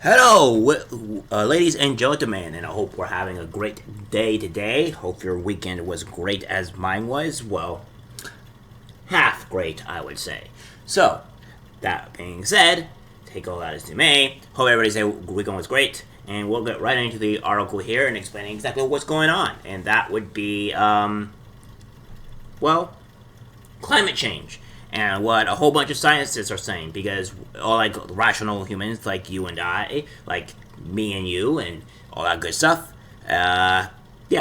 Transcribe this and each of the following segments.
Hello, ladies and gentlemen, and I hope we're having a great day today. Hope your weekend was great as mine was. Well, half great, I would say. So, that being said, take all that as you may. Hope everybody's weekend was great, and we'll get right into the article here and explaining exactly what's going on. And that would be, well, climate change and what a whole bunch of scientists are saying, because all like rational humans like you and I, like me and you, and all that good stuff, yeah,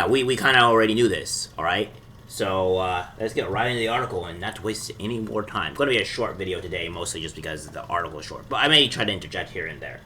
we kind of already knew this, all right? So let's get right into the article and not to waste any more time. It's going to be a short video today, mostly just because the article is short, but I may try to interject here and there.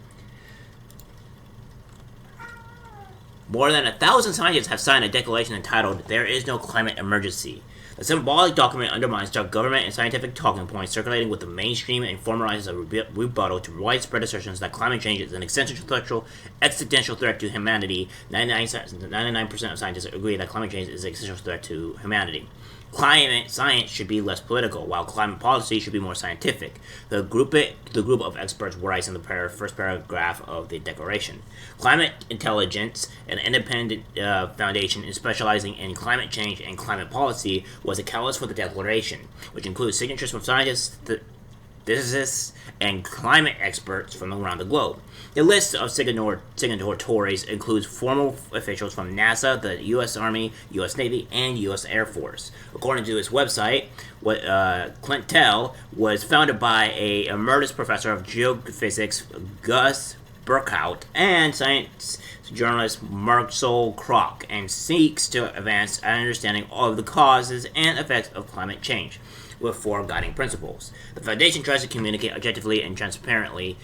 More than 1,000 scientists have signed a declaration entitled "There is no climate emergency." The symbolic document undermines government and scientific talking points circulating with the mainstream and formalizes a rebuttal to widespread assertions that climate change is an existential threat to humanity. 99% of scientists agree that climate change is an existential threat to humanity. Climate science should be less political, while climate policy should be more scientific. The group of experts writes in the first paragraph of the declaration. Climate Intelligence, an independent foundation specializing in climate change and climate policy, was a catalyst for the declaration, which includes signatures from scientists, physicists, and climate experts from around the globe. The list of signatories includes former officials from NASA, the U.S. Army, U.S. Navy, and U.S. Air Force. According to its website, Clintel was founded by a emeritus professor of geophysics, Gus Burkhout, and science journalist Marcel Kroc, and seeks to advance an understanding of the causes and effects of climate change, with four guiding principles. The foundation tries to communicate objectively and transparently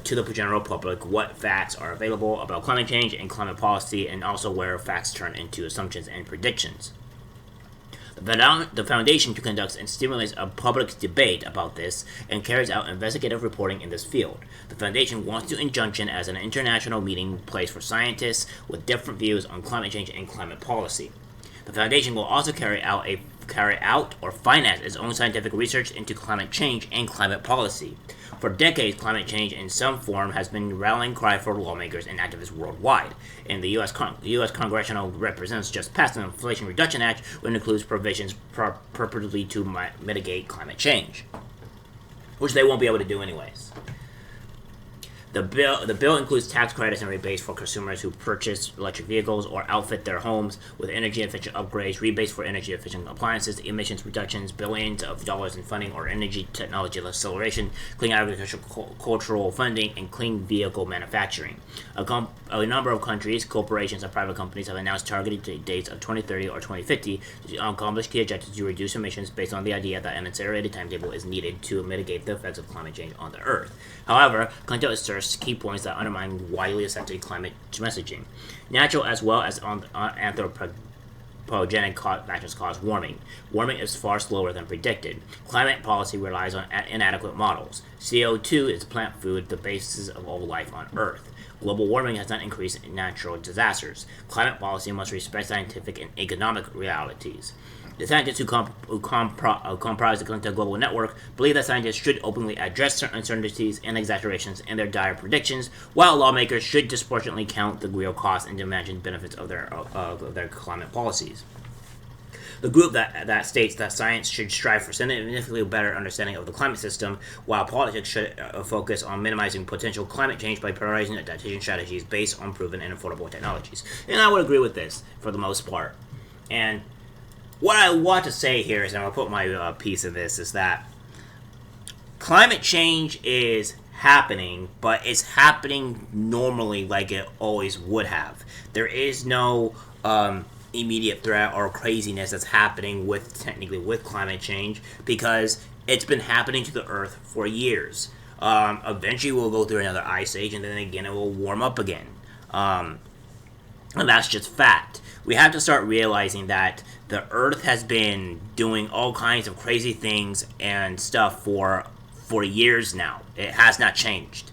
to the general public what facts are available about climate change and climate policy, and also where facts turn into assumptions and predictions. The foundation conducts and stimulates a public debate about this and carries out investigative reporting in this field. The foundation wants to injunction as an international meeting place for scientists with different views on climate change and climate policy. The foundation will also carry out or finance its own scientific research into climate change and climate policy. For decades, climate change in some form has been a rallying cry for lawmakers and activists worldwide. And the U.S. Congressional Representatives just passed an Inflation Reduction Act, which includes provisions purportedly to mitigate climate change, which they won't be able to do anyways. The bill includes tax credits and rebates for consumers who purchase electric vehicles or outfit their homes with energy-efficient upgrades, rebates for energy-efficient appliances, emissions reductions, billions of dollars in funding or energy technology acceleration, clean agricultural funding, and clean vehicle manufacturing. A number of countries, corporations, and private companies have announced targeted dates of 2030 or 2050 to accomplish key objectives to reduce emissions based on the idea that an accelerated timetable is needed to mitigate the effects of climate change on the Earth. However, Clintel asserts key points that undermine widely accepted climate messaging. Natural as well as anthropogenic factors cause warming. Warming is far slower than predicted. Climate policy relies on inadequate models. CO2 is plant food, the basis of all life on Earth. Global warming has not increased natural disasters. Climate policy must respect scientific and economic realities. The scientists who comprise the Clintel Global Network believe that scientists should openly address certain uncertainties and exaggerations in their dire predictions, while lawmakers should disproportionately count the real costs and imagined benefits of their climate policies. The group that states that science should strive for significantly better understanding of the climate system, while politics should focus on minimizing potential climate change by prioritizing adaptation strategies based on proven and affordable technologies. And I would agree with this for the most part. And what I want to say here is, and I'll put my piece in this, is that climate change is happening, but it's happening normally like it always would have. There is no immediate threat or craziness that's happening with climate change, because it's been happening to the Earth for years. Eventually we'll go through another ice age, and then again it will warm up again. And that's just fact. We have to start realizing that the Earth has been doing all kinds of crazy things and stuff for years now. It has not changed.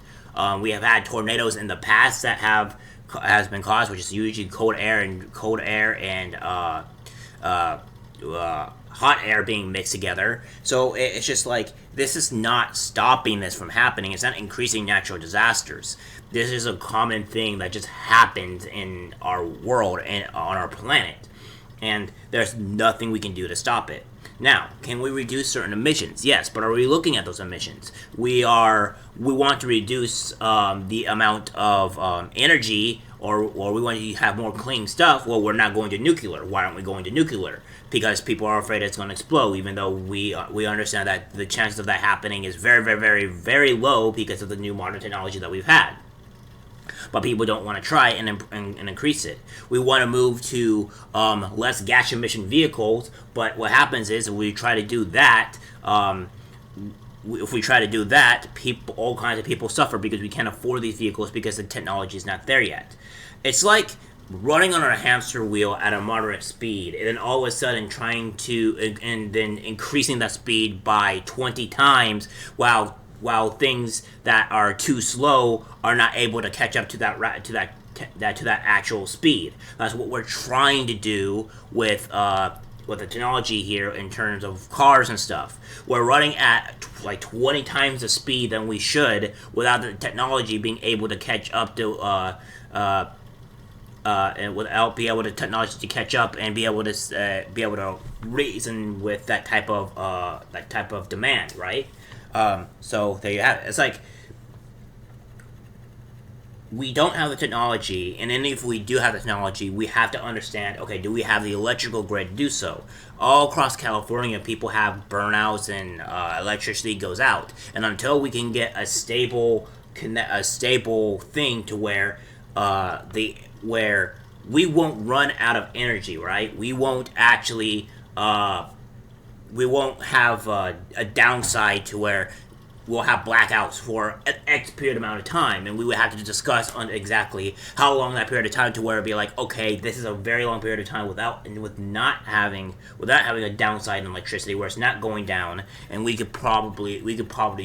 We have had tornadoes in the past that has been caused, which is usually cold air and hot air being mixed together. So it's just like, this is not stopping this from happening. It's not increasing natural disasters. This is a common thing that just happens in our world and on our planet. And there's nothing we can do to stop it. Now, can we reduce certain emissions? Yes, but are we looking at those emissions? We want to reduce the amount of energy, or we want to have more clean stuff. Well, we're not going to nuclear. Why aren't we going to nuclear? Because people are afraid it's going to explode, even though we understand that the chances of that happening is very, very, very, very low because of the new modern technology that we've had. But people don't want to try and increase it. We want to move to less gas emission vehicles, but what happens is if we try to do that, all kinds of people suffer because we can't afford these vehicles because the technology is not there yet. It's like running on a hamster wheel at a moderate speed, and then all of a sudden trying to, and then increasing that speed by 20 times while things that are too slow are not able to catch up to that actual speed. That's what we're trying to do with the technology here in terms of cars and stuff. We're running at like 20 times the speed than we should without the technology being able to catch up to and without be able to technology to catch up and be able to reason with that type of demand, right? So there you have it. It's like we don't have the technology, and then if we do have the technology, we have to understand, okay, do we have the electrical grid to do so? All across California, people have burnouts and electricity goes out. And until we can get a stable thing to where where we won't run out of energy, right? We won't actually we won't have a downside to where we'll have blackouts for an X period amount of time, and we would have to discuss on exactly how long that period of time to where it'd be like, okay, this is a very long period of time without having a downside in electricity where it's not going down, and we could probably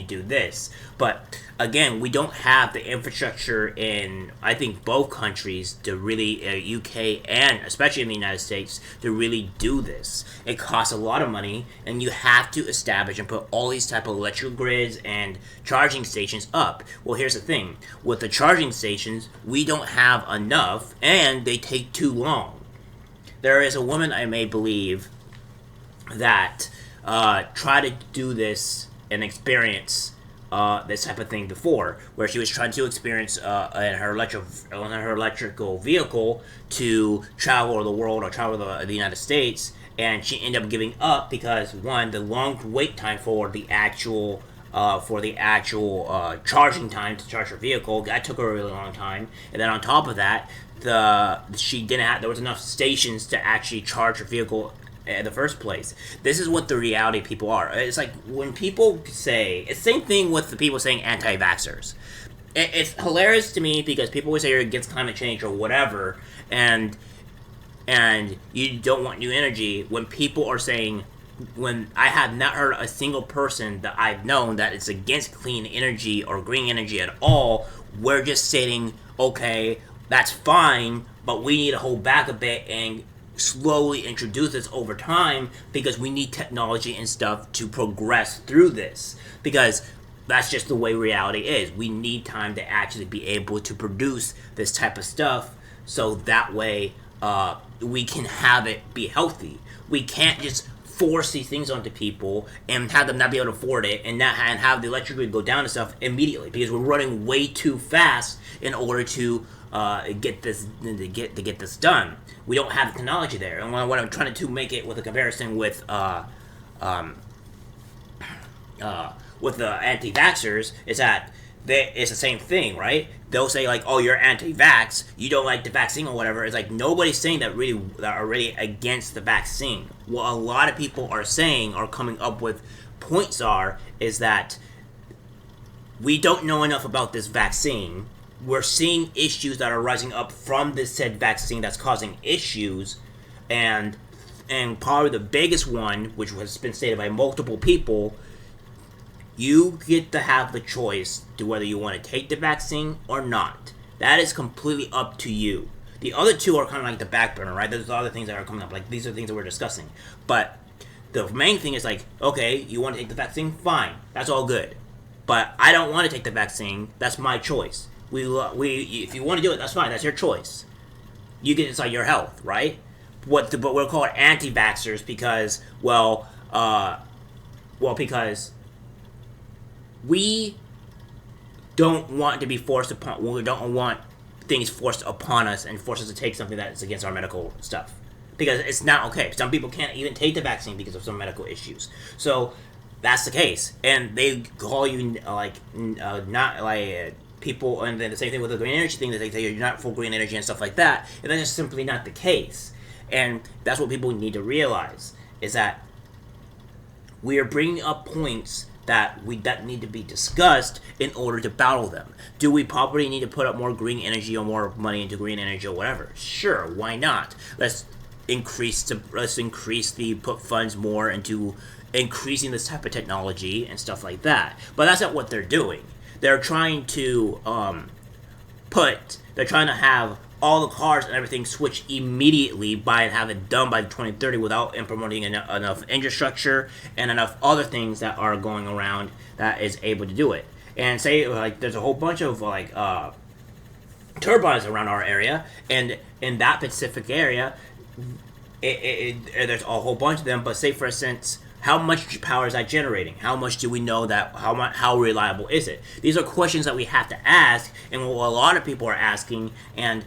do this. But again, we don't have the infrastructure in, I think, both countries to really, UK and especially in the United States, to really do this. It costs a lot of money, and you have to establish and put all these type of electrical grids and charging stations up. Well, here's the thing. With the charging stations, we don't have enough, and they take too long. There is a woman, I may believe, that tried to do this and experience this type of thing before, where she was trying to experience in her electrical vehicle to travel the world or travel the United States, and she ended up giving up because, one, the long wait time for the actual charging time to charge her vehicle, that took her a really long time, and then on top of that, there was enough stations to actually charge her vehicle in the first place. This is what the reality people are. It's like when people say, it's the same thing with the people saying anti-vaxxers. It's hilarious to me because people would say you're against climate change or whatever, and you don't want new energy, when people are saying, when I have not heard a single person that I've known that is against clean energy or green energy at all. We're just saying, okay, that's fine, but we need to hold back a bit and slowly introduce this over time because we need technology and stuff to progress through this, because that's just the way reality is. We need time to actually be able to produce this type of stuff, so that way we can have it be healthy. We can't just force these things onto people and have them not be able to afford it, and have the electric grid go down and stuff immediately, because we're running way too fast in order to get this done. We don't have the technology there, and what I'm trying to make it with a comparison with the anti-vaxxers is that it's the same thing, right? They'll say like, "Oh, you're anti-vax, you don't like the vaccine or whatever." It's like nobody's saying that are really against the vaccine. What a lot of people are saying, or coming up with points is that we don't know enough about this vaccine. We're seeing issues that are rising up from this said vaccine that's causing issues, and probably the biggest one, which has been stated by multiple people, you get to have the choice to whether you want to take the vaccine or not. That is completely up to you. The other two are kind of like the back burner, right? There's other things that are coming up. Like, these are things that we're discussing. But The main thing is like, okay, you want to take the vaccine? Fine. That's all good. But I don't want to take the vaccine. That's my choice. If you want to do it, that's fine. That's your choice. You can decide your health, right? But we're called anti-vaxxers because, because we don't want to be forced upon. We don't want things forced upon us and force us to take something that is against our medical stuff, because it's not okay. Some people can't even take the vaccine because of some medical issues. So that's the case, and they call you not like people, and then the same thing with the green energy thing, that they say you're not for green energy and stuff like that, and that's just simply not the case. And that's what people need to realize, is that we are bringing up points that need to be discussed in order to battle them. Do we probably need to put up more green energy or more money into green energy or whatever? Sure, why not? Let's increase the put funds more into increasing this type of technology and stuff like that. But that's not what they're doing. They're trying to have all the cars and everything switch immediately by have it done by 2030 without implementing enough infrastructure and enough other things that are going around that is able to do it. And say like there's a whole bunch of turbines around our area, and in that specific area, there's a whole bunch of them. But say for instance, how much power is that generating? How much do we know that? How reliable is it? These are questions that we have to ask, and what a lot of people are asking, and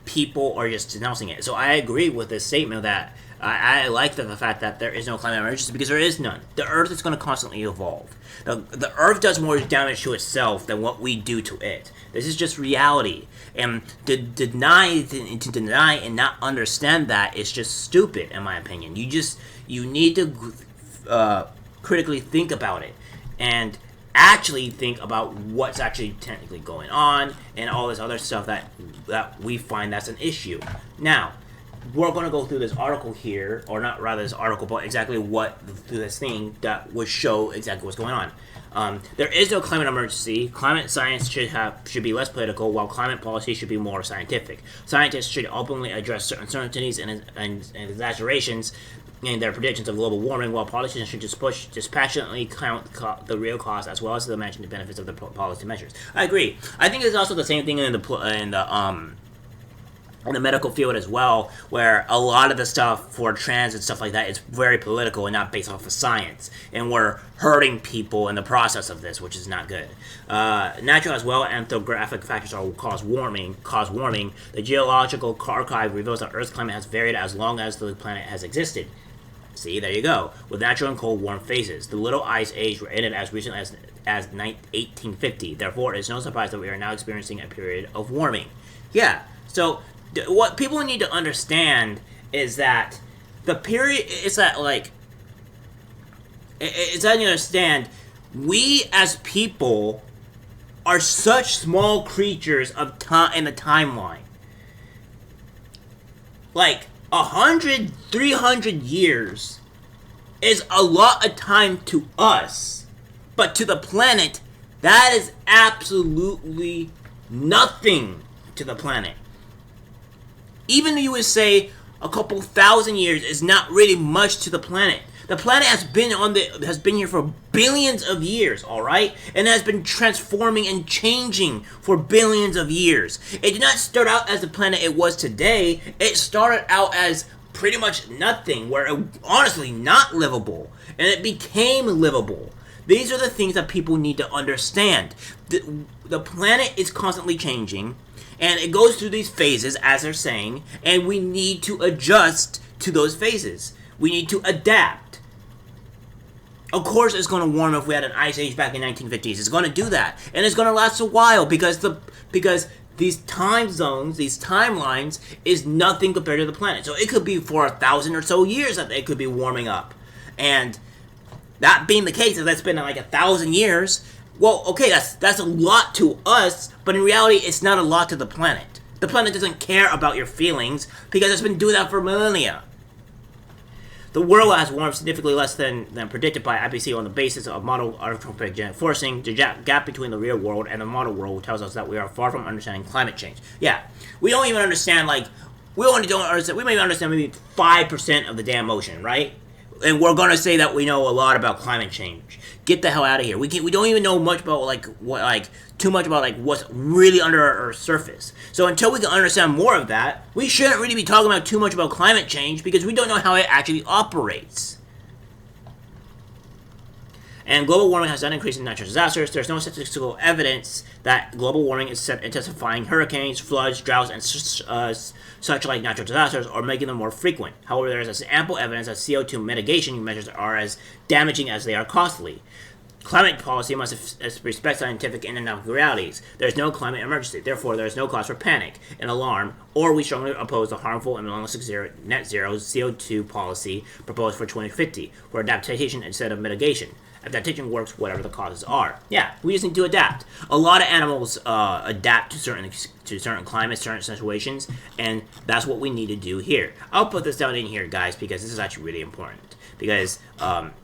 people are just denouncing it. So I agree with this statement that I like the fact that there is no climate emergency, because there is none. The Earth is going to constantly evolve. The Earth does more damage to itself than what we do to it. This is just reality. And to deny and not understand that is just stupid, in my opinion. You need to critically think about it and actually think about what's actually technically going on and all this other stuff that we find that's an issue. Now, we're going to go through this article here, or not rather this article, but exactly through this thing that would show exactly what's going on. There is no climate emergency. Climate science should be less political, while climate policy should be more scientific. Scientists should openly address certain uncertainties and exaggerations in their predictions of global warming, while politicians should dispassionately count the real costs as well as the imagined benefits of the policy measures. I agree. I think it's also the same thing in the medical field as well, where a lot of the stuff for trans and stuff like that is very political and not based off of science, and we're hurting people in the process of this, which is not good. Natural as well anthropographic factors cause warming. The geological archive reveals that Earth's climate has varied as long as the planet has existed. See, there you go. With natural and cold, warm phases. The Little Ice Age ended as recently as 1850. Therefore, it's no surprise that we are now experiencing a period of warming. Yeah, so what people need to understand is that the period is that, like, it's that you understand, we as people are such small creatures of time in the timeline. Like 100, 300 years is a lot of time to us, but to the planet, that is absolutely nothing to the planet. Even you would say a couple thousand years is not really much to the planet. The planet has been here for billions of years, all right, and has been transforming and changing for billions of years. It did not start out as the planet it was today. It started out as pretty much nothing, where it honestly not livable, and it became livable. These are the things that people need to understand. The planet is constantly changing. And it goes through these phases, as they're saying, and we need to adjust to those phases. We need to adapt. Of course it's going to warm if we had an ice age back in 1950s. It's going to do that. And it's going to last a while because these time zones, these timelines, is nothing compared to the planet. So it could be for 1,000 or so years that it could be warming up. And that being the case, if that's been like 1,000 years, well, okay, that's a lot to us, but in reality, it's not a lot to the planet. The planet doesn't care about your feelings because it's been doing that for millennia. The world has warmed significantly less than predicted by IPCC on the basis of model anthropogenic forcing. The gap between the real world and the model world tells us that we are far from understanding climate change. Yeah, we don't even understand, we may understand maybe 5% of the damn ocean, right? and we're gonna say that we know a lot about climate change. Get the hell out of here. We don't even know much about too much about what's really under our surface. So until we can understand more of that, we shouldn't really be talking about too much about climate change because we don't know how it actually operates. And global warming has not increased in natural disasters. There's no statistical evidence that global warming is intensifying hurricanes, floods, droughts, and such like natural disasters or making them more frequent. However, there is ample evidence that CO2 mitigation measures are as damaging as they are costly. Climate policy must respect scientific and economic realities. There is no climate emergency. Therefore, there is no cause for panic and alarm, or we strongly oppose the harmful and realistic net zero CO2 policy proposed for 2050 for adaptation instead of mitigation. Adaptation works whatever the causes are. Yeah, we just need to adapt. A lot of animals adapt to certain climates, certain situations, and that's what we need to do here. I'll put this down in here, guys, because this is actually really important. Because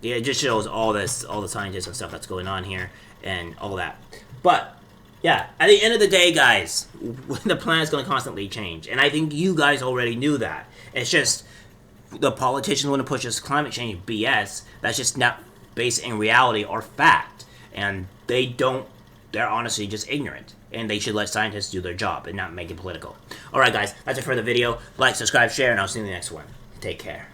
it just shows all the scientists and stuff that's going on here and all that. But yeah, at the end of the day, guys, the planet's going to constantly change, and I think you guys already knew that. It's just the politicians want to push this climate change BS. That's just not based in reality or fact, and they're honestly just ignorant, and they should let scientists do their job and not make it political. Alright guys, that's it for the video. Like, subscribe, share, and I'll see you in the next one. Take care.